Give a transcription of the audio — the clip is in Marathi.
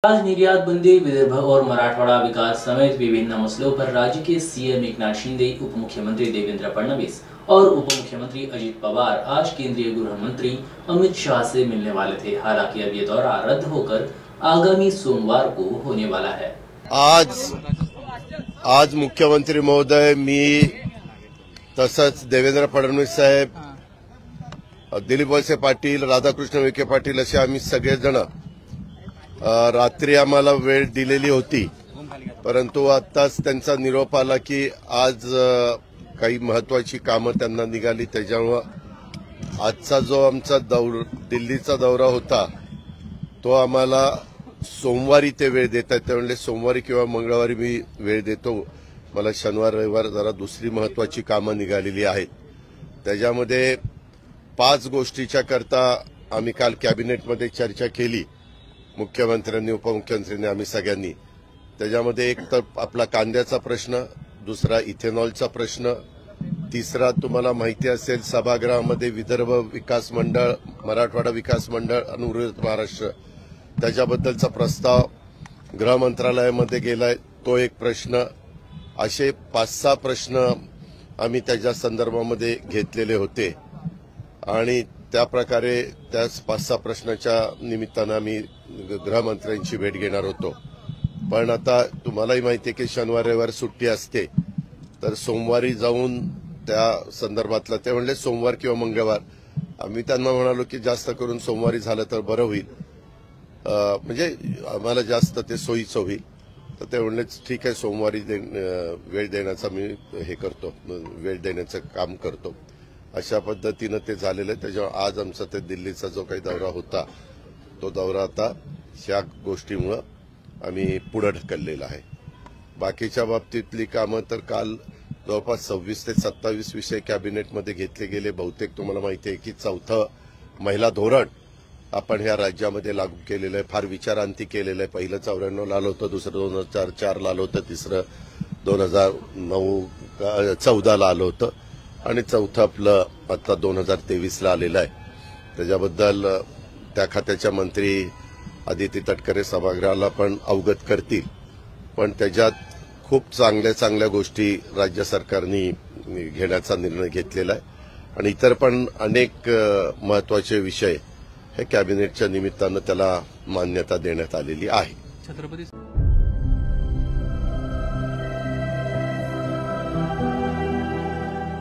आज निर्यात बंदी, विदर्भ और मराठवाड़ा विकास समेत विभिन्न मसलों पर राज्य के सीएम एकनाथ शिंदे, उप मुख्यमंत्री देवेंद्र फडणवीस और उप मुख्यमंत्री अजित पवार आज केंद्रीय गृह मंत्री अमित शाह से मिलने वाले थे। हालांकि अब ये दौरा रद्द होकर आगामी सोमवार को होने वाला है। आज मुख्यमंत्री महोदय, मी तसंच देवेंद्र फडणवीस साहेब, दिलीप वळसे पाटील, राधाकृष्ण विखे पाटील असे आम्ही सगळेजण रात्री आम्हाला वेळ दिलेली होती, परंतु आताच त्यांचा निरोप आला की आज काही महत्वाची कामं त्यांना निघाली। त्याच्यामुळे आजचा जो आमचा दिल्लीचा दौरा होता तो आम्हाला सोमवारी ते वेळ देत आहेत। त्यामुळे सोमवारी किंवा मंगळवारी मी वेळ देतो। मला शनिवार रविवार जरा दुसरी महत्वाची कामं निघालेली आहेत। त्याच्यामध्ये 5 गोष्टीच्या करता आम्ही काल कॅबिनेटमध्ये चर्चा केली, मुख्यमंत्र्यांनी, उपमुख्यमंत्र्यांनी, आम्ही सगळ्यांनी। त्याच्यामध्ये एक तर आपला कांद्याचा प्रश्न, दुसरा इथेनॉलचा प्रश्न, तिसरा तुम्हाला माहिती असेल सभागृहामध्ये विदर्भ विकास मंडळ, मराठवाडा विकास मंडळ आणि उर्वरित महाराष्ट्र त्याच्याबद्दलचा प्रस्ताव गृह मंत्रालयामध्ये गेलाय, तो एक प्रश्न। असे 5-6 प्रश्न आम्ही त्याच्या संदर्भामध्ये घेतलेले होते आणि त्या प्रकारे त्या 5-6 प्रश्नाच्या निमित्तानं आम्ही गृहमंत्र्यांची भेट घेणार होतो। पण आता तुम्हालाही माहिती आहे की शनिवार रविवार सुट्टी असते, तर सोमवारी जाऊन त्या संदर्भातलं ते म्हणले सोमवार किंवा मंगळवार। आम्ही त्यांना म्हणालो की जास्त करून सोमवारी झालं तर बरं होईल, म्हणजे आम्हाला जास्त ते सोयीचं होईल। तर ते म्हणले ठीक आहे, सोमवारी वेळ देण्याचा मी हे करतो, वेळ देण्याचं काम करतो। अशा पद्धतीनं ते झालेलं आहे। त्याच्यामुळे आज आमचा ते दिल्लीचा जो काही दौरा होता तो दौरा आता ह्या गोष्टीमुळे आम्ही पुढे ढकललेला आहे। बाकीच्या बाबतीतली कामं तर काल जवळपास 26 ते 27 विषय कॅबिनेटमध्ये घेतले गेले। बहुतेक तुम्हाला माहिती आहे की 4थं महिला धोरण आपण ह्या राज्यामध्ये लागू केलेलं आहे, फार विचारांती केलेलं आहे। पहिलं 94 ला आलं होतं, दुसरं 2004 ला आलं होतं, तिसरं 2014 ला आलं होतं आणि 4थं आपलं आता 2023 ला आलेलं आहे। त्याच्याबद्दल त्या खात्याच्या मंत्री आदिती तटकरे सभागृहाला पण अवगत करतील, पण त्याच्यात खूप चांगल्या गोष्टी राज्य सरकारने घेण्याचा निर्णय घेतलेला आहे आणि इतर पण अनेक महत्वाचे विषय हे कॅबिनेटच्या निमित्तानं त्याला मान्यता देण्यात आलेली आहे।